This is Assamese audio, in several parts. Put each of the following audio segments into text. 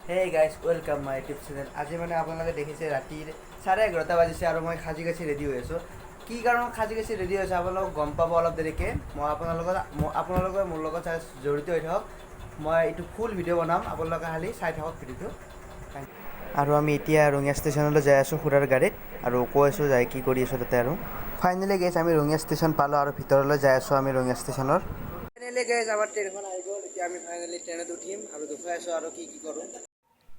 Hey guys welcome my YouTube channel. আজি মানে আপোনালোকে দেখিছে ৰাতিৰ 11:30 বাজিছে আৰু মই সাজি কাচি ৰেডি হৈ আছোঁ। কি কাৰণত সাজি কাচি ৰেডি হৈছে আপোনালোকক গম পাব অলপ দেৰিকৈ। মই আপোনালোকে মোৰ লগত জড়িত হৈ থাকক। মই এইটো ফুল ভিডিঅ' বনাম, আপোনালোকে খালি চাই থাকক ভিডিঅ'টো। আৰু আমি এতিয়া ৰঙিয়া ষ্টেচনলৈ যাই আছোঁ খুৰাৰ গাড়ীত, আৰু কৈ আছোঁ যাই কি কৰি আছোঁ তাতে। আৰু ফাইনেলি গেছ আমি ৰঙিয়া ষ্টেচন পালোঁ আৰু ভিতৰলৈ যাই আছোঁ আমি ৰঙিয়া ষ্টেচনৰ। ফাইনেলি গেছ আমাৰ ট্ৰেইনখন আহি গ'ল। এতিয়া আমি ফাইনেলি ট্ৰেইনত উঠিম আৰু দেখুৱাই আছোঁ আৰু কি কৰোঁ।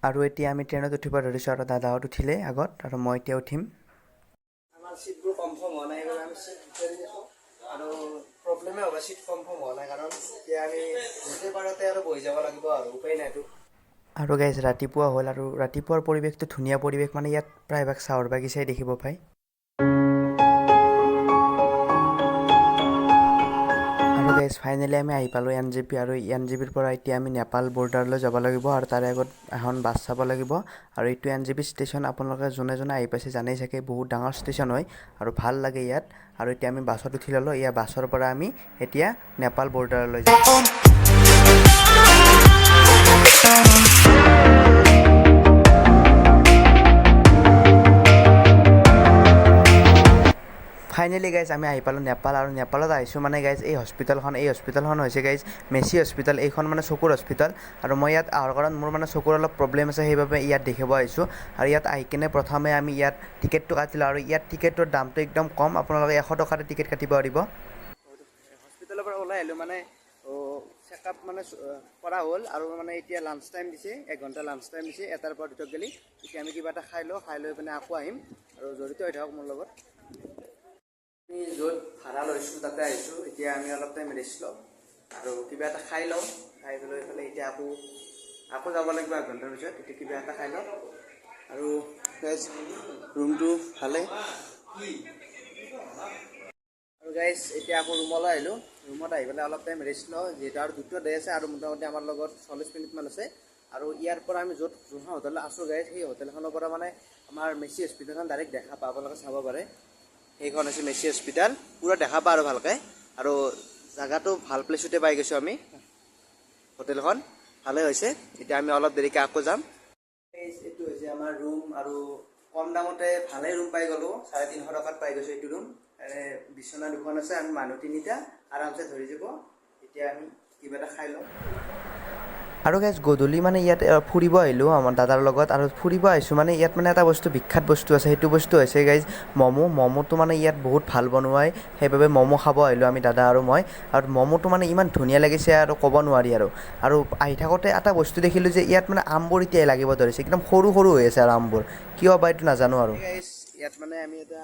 আৰু এতিয়া আমি ট্ৰেইনত উঠিব ধৰিছোঁ আৰু দাদাহঁত উঠিলে আগত আৰু মই এতিয়া উঠিম। আমাৰ চিটবোৰ কনফাৰ্ম হোৱা নাই, সেইবাবে আমি চিট বিচাৰি আছোঁ আৰু প্ৰব্লেমেই হ'ব, চিট কনফাৰ্ম হোৱা নাই। কাৰণ এতিয়া আমি গোটেই পাৰতে আৰু বহি যাব লাগিব আৰু উপায় নাইতো। আৰু গাইজ ৰাতিপুৱা হ'ল আৰু ৰাতিপুৱাৰ পৰিৱেশটো ধুনীয়া পৰিৱেশ, মানে ইয়াত প্ৰায়ভাগ চাহৰ বাগিচাই দেখিব পায়। আৰু গাইজ ফাইনেলি আমি আহি পালোঁ NJP, আৰু NJPৰ পৰা এতিয়া আমি নেপাল বৰ্ডাৰলৈ যাব লাগিব আৰু তাৰে আগত এখন বাছ চাব লাগিব। আৰু এইটো NJP ষ্টেচন, আপোনালোকে যোনে আহি পাইছে জানেই চাগে, বহুত ডাঙৰ ষ্টেচন হয় আৰু ভাল লাগে ইয়াত। আৰু এতিয়া আমি বাছত উঠি ল'লোঁ। ইয়াৰ বাছৰ পৰা আমি এতিয়া নেপাল বৰ্ডাৰলৈ যাম। ফাইনেলি গাইজ আমি আহি পালোঁ নেপাল, আৰু নেপালত আহিছোঁ মানে গাইজ এই হস্পিটেলখন হৈছে গাইজ মেচি হস্পিটেল। এইখন মানে চকুৰ হস্পিটেল, আৰু মই ইয়াত অহাৰ কাৰণ মোৰ মানে চকুৰ অলপ প্ৰব্লেম আছে, সেইবাবে ইয়াত দেখাব আহিছোঁ। আৰু ইয়াত আহি কিনে প্ৰথমে আমি ইয়াত টিকেটটো কাটিলোঁ, আৰু ইয়াত টিকেটৰ দামটো একদম কম, আপোনালোকে 100 টকাতে টিকেট কাটিব পাৰিব। হস্পিটেলৰ পৰা ওলাই আহিলোঁ, মানে চেকআপ মানে কৰা হ'ল, আৰু মানে এতিয়া লাঞ্চ টাইম দিছে, 1 ঘণ্টা লাঞ্চ টাইম দিছে, 1টাৰ পৰা 2টাত গ'লে। এতিয়া আমি কিবা এটা খাই লৈ পিনে আকৌ আহিম, আৰু জড়িত হৈ থাকক মোৰ লগত। আমি য'ত ভাড়া লৈছোঁ তাতে আহিছোঁ। এতিয়া আমি অলপ টাইম ৰেষ্ট লওঁ আৰু কিবা এটা খাই লওঁ, খাই লৈ পেলাই এতিয়া আকৌ যাব লাগিব 1 ঘণ্টাৰ পিছত। এতিয়া কিবা এটা খাই লওঁ, আৰু ৰুমটো ভালেই। আৰু গাইজ এতিয়া আকৌ ৰুমলৈ আহিলোঁ। ৰুমত আহি পেলাই অলপ টাইম ৰেষ্ট লওঁ, যিহেতু আৰু 2টা ডে আছে, আৰু মোটামুটি আমাৰ লগত 40 মিনিটমান আছে। আৰু ইয়াৰ পৰা আমি যোনখন হোটেলত আছোঁ গাইজ, সেই হোটেলখনৰ পৰা মানে আমাৰ মেচি হস্পিটেলখন ডাইৰেক্ট দেখা পায়, আপোনালোকে চাব পাৰে। সেইখন হৈছে মেচি হস্পিটেল, পূৰা দেখা পায় আৰু ভালকৈ। আৰু জেগাটো ভাল প্লেচতে পাই গৈছোঁ আমি, হোটেলখন ভালেই হৈছে। এতিয়া আমি অলপ দেৰিকৈ আকৌ যাম। এইটো হৈছে আমাৰ ৰুম, আৰু কম দামতে ভালেই ৰুম পাই গ'লোঁ। 350 টকাত পাই গৈছোঁ এইটো ৰুম। বিচনা 2খন আছে, আমি মানুহ 3টা আৰামছে ধৰি যাব। এতিয়া আমি কিবা এটা খাই লওঁ। আৰু গাইজ গধূলি মানে ইয়াত ফুৰিব আহিলোঁ আমাৰ দাদাৰ লগত, আৰু ফুৰিব আহিছোঁ মানে ইয়াত মানে এটা বস্তু বিখ্যাত বস্তু আছে, সেইটো বস্তু হৈছে গাইজ ম'ম'টো মানে ইয়াত বহুত ভাল বনোৱাই, সেইবাবে ম'ম' খাব আহিলোঁ আমি দাদা আৰু মই। আৰু ম'ম'টো মানে ইমান ধুনীয়া লাগিছে আৰু ক'ব নোৱাৰি। আৰু আহি থাকোঁতে এটা বস্তু দেখিলোঁ যে ইয়াত মানে আমবোৰ এতিয়াই লাগিব ধৰিছে, একদম সৰু হৈ আছে আৰু আমবোৰ, কিয় বা এইটো নাজানো। আৰু ইয়াত মানে আমি এটা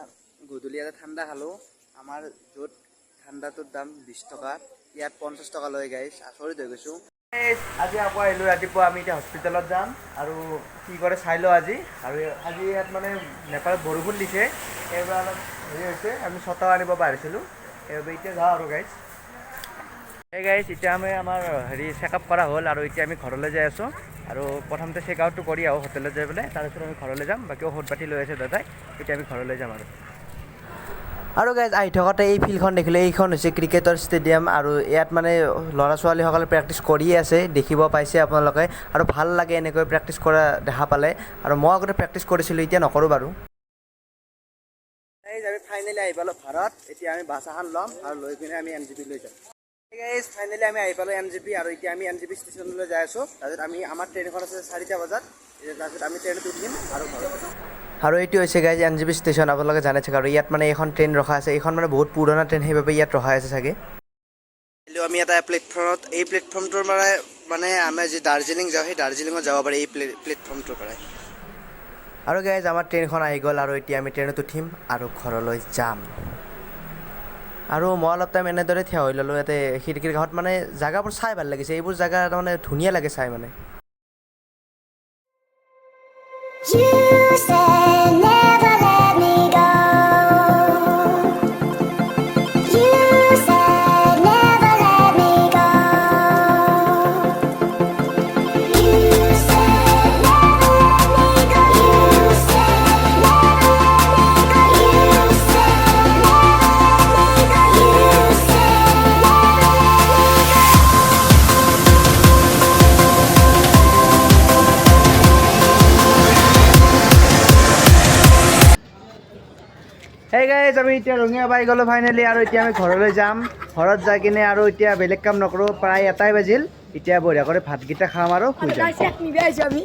গধূলি এটা ঠাণ্ডা খালোঁ। আমাৰ য'ত ঠাণ্ডাটোৰ দাম 20 টকা, ইয়াত 50 টকা লয় গাইজ, আচৰিত হৈ গৈছোঁ। আজি আকৌ আহিলোঁ ৰাতিপুৱা। আমি এতিয়া হস্পিটেলত যাম, আৰু কি কৰে চাই লওঁ আজি। আৰু আজি ইয়াত মানে নেপালত বৰষুণ দিছে, সেইবাবে অলপ হেৰি হৈছে, আমি ছটা আনিব পাৰিছিলোঁ, সেইবাবে এতিয়া যাওঁ আৰু গাইজ। সেই গাইজ এতিয়া আমাৰ চেকআপ কৰা হ'ল, আৰু এতিয়া আমি ঘৰলৈ যাই আছোঁ। আৰু প্ৰথমতে চেকআউটটো কৰি আহোঁ হোটেলত যাই পেলাই, তাৰপিছত আমি ঘৰলৈ যাম। বাকী ঔষধ পাতি লৈ আছে দাদাই, এতিয়া আমি ঘৰলৈ যাম। আৰু গাইজ আহি থাকোঁতে এই ফিল্ডখন দেখিলোঁ, এইখন হৈছে ক্ৰিকেটৰ ষ্টেডিয়াম, আৰু ইয়াত মানে ল'ৰা ছোৱালীসকলে প্ৰেক্টিচ কৰিয়ে আছে, দেখিব পাইছে আপোনালোকে। আৰু ভাল লাগে এনেকৈ প্ৰেক্টিচ কৰা দেখা পালে, আৰু মই আগতে প্ৰেক্টিচ কৰিছিলোঁ, এতিয়া নকৰোঁ বাৰু। আমি ফাইনেলি আহি পালোঁ ভাৰত। এতিয়া আমি বাছ এখন ল'ম, আৰু লৈ কিনে আমি NJP লৈ যাম। গাইজ ফাইনেলি আমি আহি পালোঁ NJP, আৰু এতিয়া আমি NJP ষ্টেচনলৈ যাই আছোঁ। তাৰপিছত আমাৰ ট্ৰেইনখন আছে 4টা বজাত, তাৰপিছত আমি ট্ৰেইনত উঠিম আৰু ঘৰত। আৰু এইটো হৈছে গাইজ NJP ষ্টেচন, আপোনালোকে জানে চাগে। আৰু ইয়াত মানে এইখন ট্ৰেইন ৰখা আছে, এইখন মানে বহুত পুৰণা ট্ৰেইন, সেইবাবে ইয়াত ৰখাই আছে চাগে। আমি এটা প্লেটফৰ্মত, এই প্লেটফৰ্মটোৰ পৰাই মানে আমি যি দাৰ্জিলিং যাওঁ, সেই দাৰ্জিলিঙত যাব পাৰি এই প্লেটফৰ্মটোৰ পৰাই। আৰু গাইজ আমাৰ ট্ৰেইনখন আহি গ'ল, আৰু এতিয়া আমি ট্ৰেইনত উঠিম আৰু ঘৰলৈ যাম। আৰু মই অলপ টাইম এনেদৰে থিয় হৈ ল'লোঁ ইয়াতে খিৰিকীৰ কাষত, মানে জেগাবোৰ চাই ভাল লাগিছে, এইবোৰ জেগা তাৰমানে ধুনীয়া লাগে চাই মানে। সেই গাইজ আমি এতিয়া ৰঙিয়া পাই গ'লোঁ ফাইনেলি আৰু এতিয়া আমি ঘৰলৈ যাম ঘৰত যাই কিনে আৰু এতিয়া বেলেগ কাম নকৰোঁ প্ৰায় 1টাই বাজিল এতিয়া বঢ়িয়া কৰি ভাতকেইটা খাম আৰু শুই যাম আমি